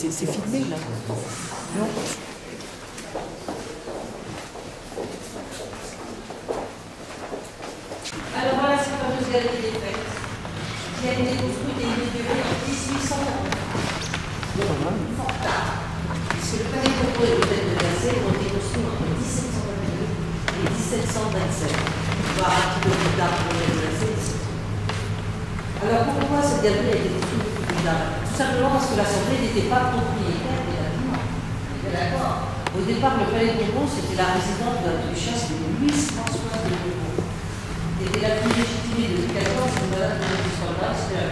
c'est filmé là. Non. Alors voilà cette fameuse galerie des fêtes qui a été construite et inaugurée en 1840. Fort tard, puisque le palais Bourbon et l'hôtel de Versailles ont été construits entre 1722 et 1727, voire un petit peu plus tard pour l'hôtel de Versailles. Alors pourquoi cette galerie a été construite plus tard? Tout simplement parce que l'Assemblée n'était pas propriétaire des bâtiments. Vous êtes d'accord? Au départ, le palais Bourbon, c'était la résidence de la duchesse de Louise-Françoise de Bourbon, qui était la plus légitimée de Louis XIV, une malade de l'histoire, c'était la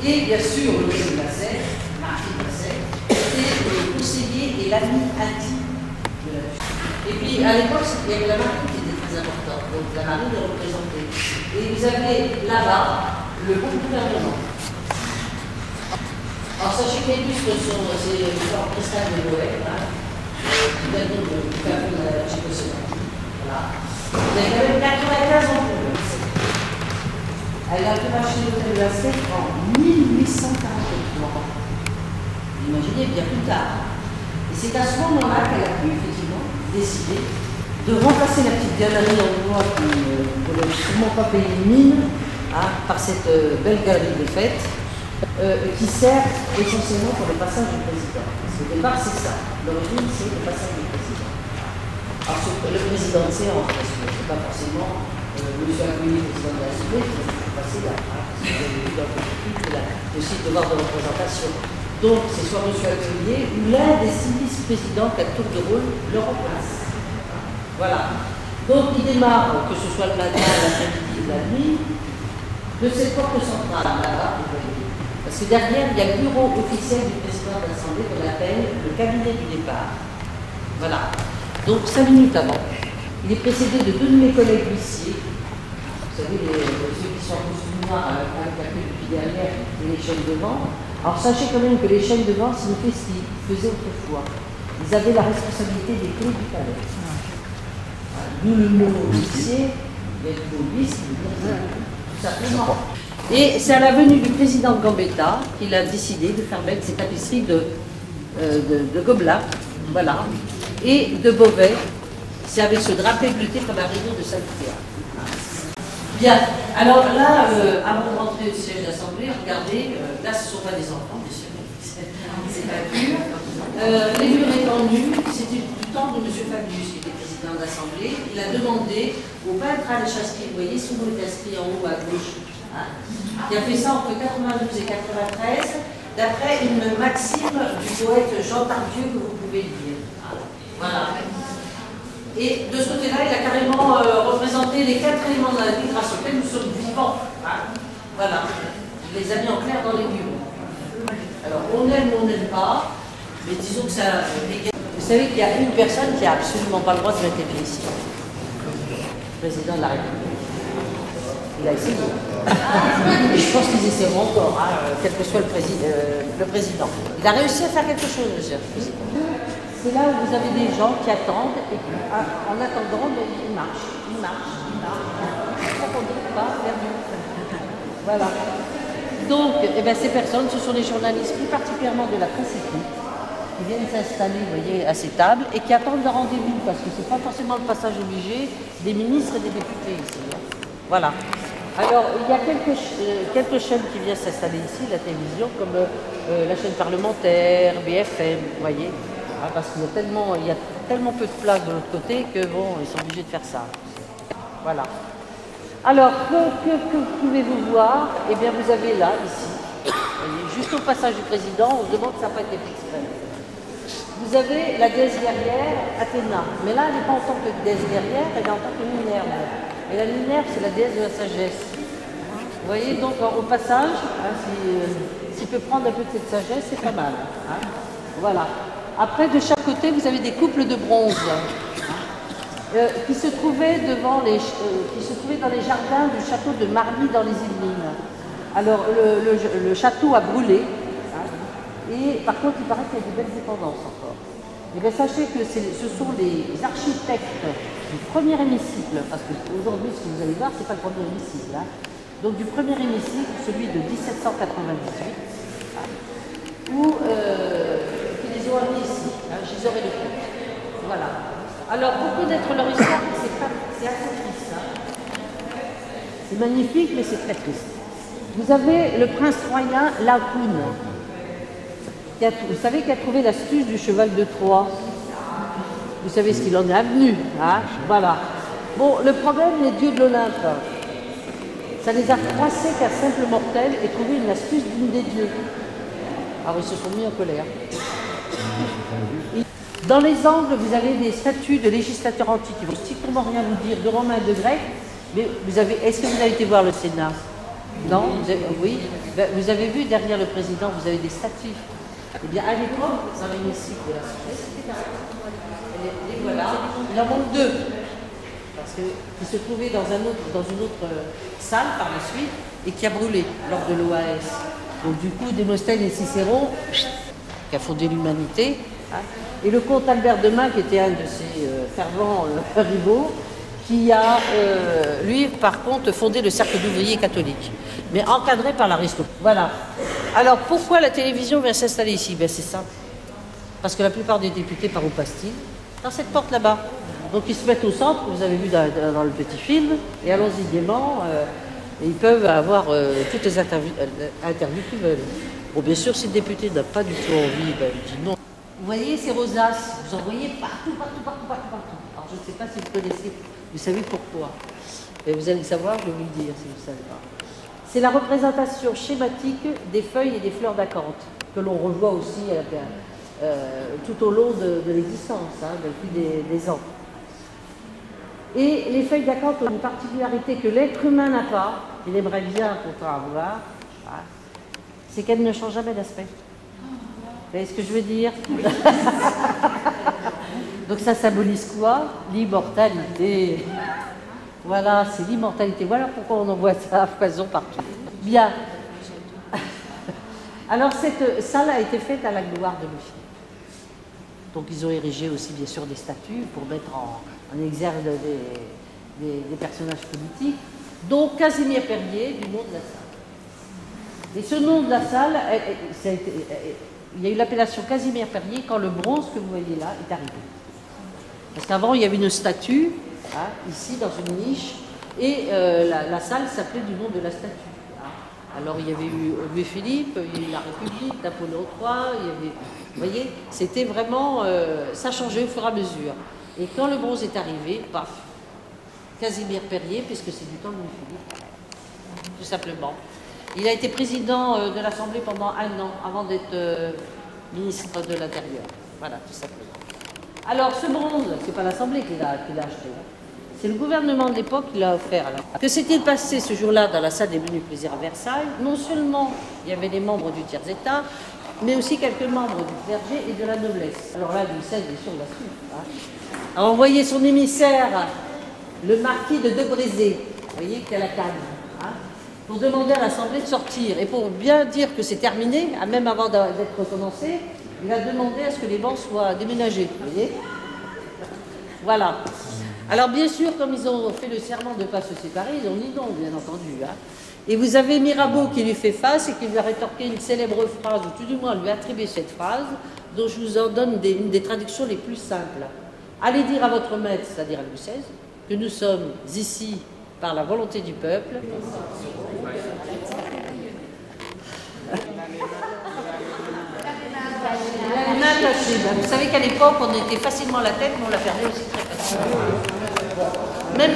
et bien sûr, le roi de Versailles, Marie de Versailles, était le conseiller et l'ami intime de la duchesse. Et puis, à l'époque, il y avait la marine qui était très importante, donc la marine est représentée. Et vous avez là-bas le bon gouvernement. Alors, sachez que les bustes sont ces genres cristal de Noël, qui viennent donc du café de la Tchécoslovaquie. Voilà. Vous avez quand même 95 ans pour eux. Elle a fait racheter l'hôtel de Versailles en 1843. Imaginez bien plus tard. Et c'est à ce moment-là qu'elle a pu effectivement décider de remplacer la petite galerie en bois qui ne peut sûrement pas payer une mine par cette belle galerie des fêtes qui sert essentiellement pour le passage du président. Parce qu'au départ, c'est ça. L'origine, c'est le passage du président. Alors, le président de séance, parce que ce n'est pas forcément monsieur Accueilli, président de l'Assemblée, qui va passer là, parce que vous avez vu dans le site de voir de représentation. Donc, c'est soit monsieur Accueilli ou l'un des 6 vice-présidents qui, à tour de rôle, le remplace. Voilà. Donc, il démarre, que ce soit le matin, l'après-midi ou la nuit, de cette porte centrale, là-bas, vous voyez. Parce que derrière, il y a le bureau officiel du président de l'Assemblée qu'on appelle le cabinet du départ. Voilà. Donc, 5 minutes avant. Il est précédé de 2 de mes collègues huissiers. Vous savez, ceux qui sont en costume noir avec la queue depuis derrière et les chaînes devant. Alors, sachez quand même que les chaînes devant, c'est une chose qu'ils faisaient autrefois. Ils avaient la responsabilité des clés du palais. D'où le mot huissier, il y a le mot vice, tout simplement. Et c'est à la venue du président Gambetta qu'il a décidé de faire mettre ces tapisseries de Gobelins, voilà, et de Beauvais. C'est avec ce drapé bleuté comme un rideau de Saint-Théâtre. Bien, alors là, avant de rentrer au siège d'Assemblée, regardez, là ce ne sont pas des enfants, bien sûr, c'est pas pur. Les murs étant nus, c'était du temps de M. Fabius, qui était président de l'Assemblée. Il a demandé au peintre Alain Chasserie, vous voyez, son nom est inscrit en haut à gauche, qui a fait ça entre 92 et 93, d'après une maxime du poète Jean Tardieu que vous pouvez lire. Voilà. Et de ce côté-là, il a carrément représenté les 4 éléments de la vie grâce auxquels nous sommes vivants. Voilà. Il les a mis en clair dans les murs. Alors, on aime ou on n'aime pas, mais disons que ça... Vous savez qu'il y a une personne qui n'a absolument pas le droit de l'intégrer ici. Le président de la République. Il a essayé. Et je pense qu'ils essaieront encore, quel que soit le président. Il a réussi à faire quelque chose, monsieur le président. C'est là où vous avez des gens qui attendent et qui, en attendant, ils marchent. Ça ne conduit pas vers nous. Voilà. Donc, ces personnes, ce sont des journalistes, plus particulièrement de la presse écrite, qui viennent s'installer, vous voyez, à ces tables et qui attendent le rendez-vous, parce que ce n'est pas forcément le passage obligé des ministres et des députés ici. Voilà. Alors, il y a quelques chaînes qui viennent s'installer ici, la télévision, comme la chaîne parlementaire, BFM, vous voyez. Parce qu'il y a tellement peu de place de l'autre côté que bon, ils sont obligés de faire ça. Voilà. Alors, que pouvez-vous voir? Eh bien, vous avez là, ici, voyez, juste au passage du président, on se demande que ça n'a pas été fait exprès. Vous avez la déesse guerrière Athéna, mais là, elle n'est pas en tant que déesse guerrière, elle est en tant que Minerve. Et la Minerve, c'est la déesse de la sagesse. Vous voyez, donc au passage, s'il peut prendre un peu de cette sagesse, c'est pas mal. Voilà. Après, de chaque côté, vous avez des couples de bronze qui se trouvaient dans les jardins du château de Marly dans les Yvelines. Alors, le château a brûlé, et par contre, il paraît qu'il y a des belles dépendances encore. Et bien, sachez que ce sont les architectes du premier hémicycle, parce qu'aujourd'hui, ce que vous allez voir, ce n'est pas le premier hémicycle. Donc, du premier hémicycle, celui de 1798, qui les ont amenés ici, hein, Gisors et Leclerc. Voilà. Alors, pour connaître leur histoire, c'est assez triste. Hein. C'est magnifique, mais c'est très triste. Vous avez le prince troyen Laocoon, vous savez, qui a trouvé l'astuce du cheval de Troie. Vous savez ce qu'il en est advenu, hein? Voilà. Bon, le problème, les dieux de l'Olympe, ça les a froissés qu'un simple mortel et trouvé une astuce d'une des dieux. Alors ils se sont mis en colère. Dans les angles, vous avez des statues de législateurs antiques qui vont strictement rien vous dire, de romains et de grecs. Mais est-ce que vous avez été voir le Sénat? Non? Oui. Ben, vous avez vu derrière le président, vous avez des statues. Eh bien, à l'époque, dans l'hémicycle de la société, les voilà. Il en manque deux. Parce qu'ils se trouvaient dans une autre salle par la suite et qui a brûlé lors de l'OAS. Donc du coup, Démosthène et Cicéron, qui a fondé l'humanité, hein, et le comte Albert de Main, qui était un de ses fervents rivaux, qui a, lui, par contre, fondé le cercle d'ouvriers catholiques, mais encadré par l'aristote. Voilà. Alors, pourquoi la télévision vient s'installer ici? Ben, c'est simple. Parce que la plupart des députés, par où passent-ils? Dans cette porte là-bas. Donc, ils se mettent au centre, vous avez vu dans le petit film, et allons-y gaiement, et ils peuvent avoir toutes les interviews qu'ils veulent. Bon, bien sûr, si le député n'a pas du tout envie, ben, il dit non. Vous voyez ces rosaces, vous en voyez partout. Alors, je ne sais pas si vous connaissez, vous savez pourquoi. Mais vous allez le savoir, je vais vous le dire si vous ne savez pas. C'est la représentation schématique des feuilles et des fleurs d'acanthe, que l'on revoit aussi tout au long de l'existence, hein, depuis des ans. Et les feuilles d'acanthe ont une particularité que l'être humain n'a pas, il aimerait bien pourtant avoir, hein, c'est qu'elles ne changent jamais d'aspect. Vous voyez ce que je veux dire? Donc ça symbolise quoi? L'immortalité. Voilà, c'est l'immortalité. Voilà pourquoi on en voit ça à foison partout. Bien. Alors cette salle a été faite à la gloire de Louis. Donc ils ont érigé aussi bien sûr des statues pour mettre en exergue des personnages politiques, dont Casimir Perrier du nom de la salle. Et ce nom de la salle, il y a eu l'appellation Casimir Perrier quand le bronze que vous voyez là est arrivé. Parce qu'avant il y avait une statue, hein, ici dans une niche, et la salle s'appelait du nom de la statue. Alors il y avait eu Louis-Philippe, il y a eu la République, Napoléon III, il y avait, vous voyez, c'était vraiment, ça changeait au fur et à mesure. Et quand le bronze est arrivé, paf, Casimir Perrier, puisque c'est du temps de Louis-Philippe, tout simplement. Il a été président de l'Assemblée pendant 1 an, avant d'être ministre de l'Intérieur. Voilà, tout simplement. Alors ce bronze, c'est pas l'Assemblée qui l'a acheté, hein. C'est le gouvernement de l'époque qui l'a offert. Que s'est-il passé ce jour-là dans la salle des menus plaisirs à Versailles? Non seulement il y avait des membres du tiers-état, mais aussi quelques membres du clergé et de la noblesse. Alors là, Louis XVI, bien sûr, l'a su, hein, a envoyé son émissaire, le marquis de Debrézé, vous voyez, qui a la canne, hein, pour demander à l'Assemblée de sortir. Et pour bien dire que c'est terminé, même avant d'être recommencé, il a demandé à ce que les bancs soient déménagés, vous voyez. Voilà. Alors bien sûr, comme ils ont fait le serment de ne pas se séparer, ils ont dit non, bien entendu. Hein. Et vous avez Mirabeau qui lui fait face et qui lui a rétorqué une célèbre phrase, ou tout du moins lui attribué cette phrase, dont je vous en donne une des traductions les plus simples. Allez dire à votre maître, c'est-à-dire à Louis XVI, que nous sommes ici par la volonté du peuple. Vous savez qu'à l'époque, on était facilement à la tête, mais on la perdait aussi très facilement. Même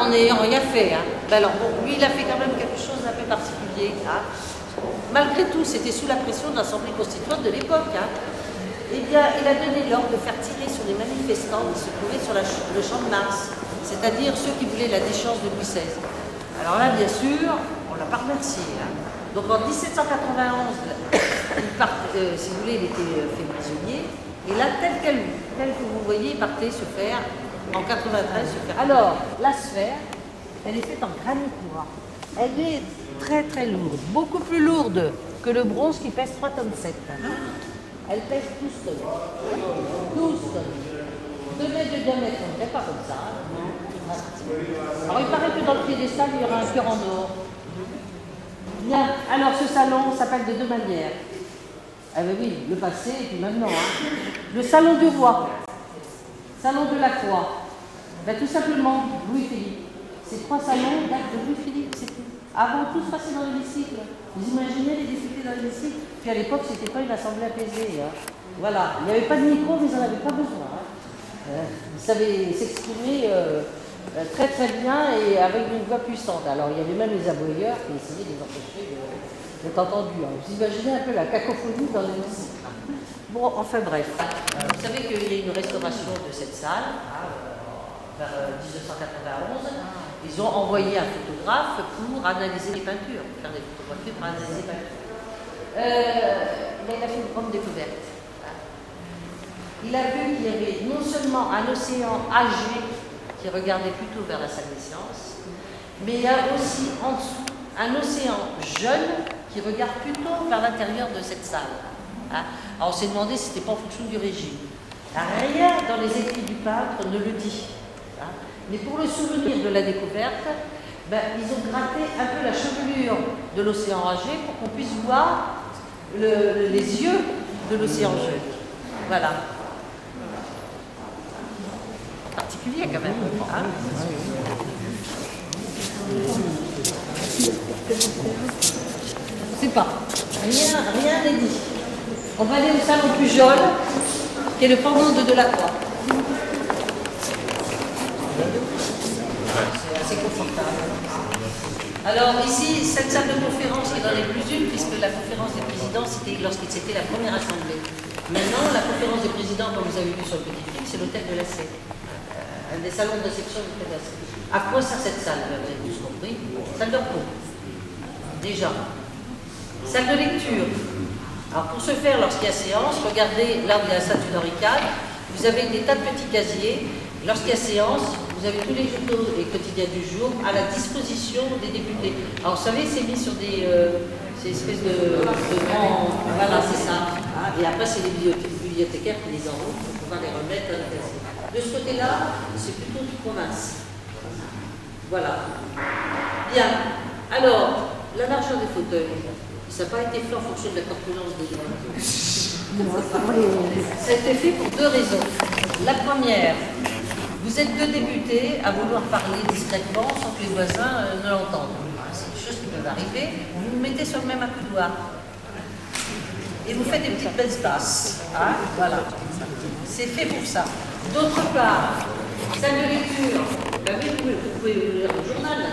en n'ayant rien fait. Hein. Ben alors, bon, lui, il a fait quand même quelque chose d'un peu particulier. Hein. Malgré tout, c'était sous la pression de l'Assemblée constituante de l'époque. Hein. Eh bien, il a donné l'ordre de faire tirer sur les manifestants qui se trouvaient sur le champ de Mars, c'est-à-dire ceux qui voulaient la déchéance de Louis XVI. Alors là, bien sûr, on l'a pas remercié. Hein. Donc en 1791, si vous voulez, il était fait prisonnier. Et là, tel que vous voyez, il partait se faire, en 93, se faire. Alors, la sphère, elle est faite en granit noir. Elle est très très lourde, beaucoup plus lourde que le bronze qui pèse 3,7 tonnes. Elle pèse 12 tonnes. 12 tonnes. 2 mètres de diamètre, on ne fait pas comme ça. Hein. Alors, il paraît que dans le piédestal, il y aura un cœur en or. Bien, alors ce salon s'appelle de 2 manières. Ah ben oui, le passé et puis maintenant. Hein. Le salon du roi, salon de la croix. Ben, tout simplement, Louis-Philippe. Ces 3 salons datent de Louis-Philippe, c'est tout. Avant, tous passaient dans l'hémicycle. Vous imaginez les députés dans l'hémicycle? Puis à l'époque, c'était pas une assemblée apaisée. Hein. Voilà, il n'y avait pas de micro, mais ils n'en avaient pas besoin. Hein. Ils savaient s'exprimer très très bien et avec une voix puissante. Alors il y avait même les aboyeurs qui essayaient de les empêcher d'être entendus. Hein. Vous imaginez un peu la cacophonie dans l'hémicycle. Bon, enfin bref. Vous savez qu'il y a une restauration de cette salle, hein, vers 1991. Ils ont envoyé un photographe pour analyser les peintures, faire des photographies pour analyser les peintures. Mais il a fait une grande découverte. Il a vu qu'il y avait non seulement un océan âgé qui regardait plutôt vers la salle des sciences, mais il y a aussi en dessous un océan jeune qui regarde plutôt vers l'intérieur de cette salle. Hein. Alors on s'est demandé si ce n'était pas en fonction du régime. Rien dans les écrits du peintre ne le dit. Hein. Mais pour le souvenir de la découverte, ben, ils ont gratté un peu la chevelure de l'océan âgé pour qu'on puisse voir les yeux de l'océan jeune. Voilà. Particulier quand même. Hein. Je sais pas. Rien n'est dit. On va aller au salon Pujol, qui est le pendant de Delacroix. C'est assez confortable. Alors ici, cette salle de conférence qui n'en est plus une, puisque la conférence des présidents, c'était lorsqu'était la première assemblée. Maintenant, la conférence des présidents, comme vous avez vu sur le petit film, c'est l'hôtel de la Sée. Un des salons de réception du l'hôtel de la Sée. À quoi sert cette salle? Vous avez tous compris. Salle de repos. Déjà. Salle de lecture. Alors pour ce faire, lorsqu'il y a séance, regardez là où il y a la statue d'Henri IV, vous avez des tas de petits casiers. Lorsqu'il y a séance, vous avez tous les journaux et quotidiens du jour à la disposition des députés. Alors vous savez, c'est mis sur des ces espèces de grands... Voilà, c'est ça. Et après, c'est les bibliothécaires qui les enroulent pour pouvoir les remettre dans le casier. De ce côté-là, c'est plutôt du province. Voilà. Bien. Alors, la largeur des fauteuils. Ça n'a pas été fait en fonction de la corpulence des gens. Ça a été fait pour 2 raisons. La première, vous êtes 2 députés à vouloir parler discrètement sans que les voisins ne l'entendent. C'est des choses qui peuvent arriver. Vous vous mettez sur le même accoudoir. Et vous faites des petites baisses basses. Hein, voilà. C'est fait pour ça. D'autre part, salle de lecture. Vous pouvez lire le journal là,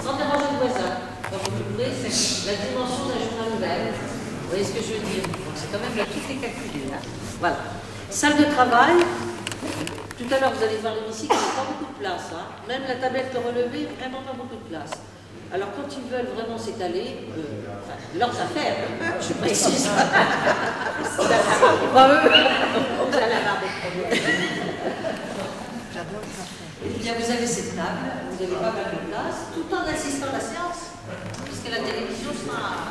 sans déranger le voisin. Quand vous l'ouvrez, c'est la dimension d'un journal ouvert. Vous voyez ce que je veux dire? Donc c'est quand même là, tout est calculé. Hein. Voilà. Salle de travail. Tout à l'heure, vous allez voir l'hémicycle, il n'y a pas beaucoup de place. Hein. Même la tablette relevée, vraiment pas beaucoup de place. Alors quand ils veulent vraiment s'étaler, leurs affaires, je précise. Pas eux. Vous allez avoir des problèmes. Eh bien, vous avez cette table, vous n'avez pas mal de place, tout en assistant à la séance, puisque la télévision sera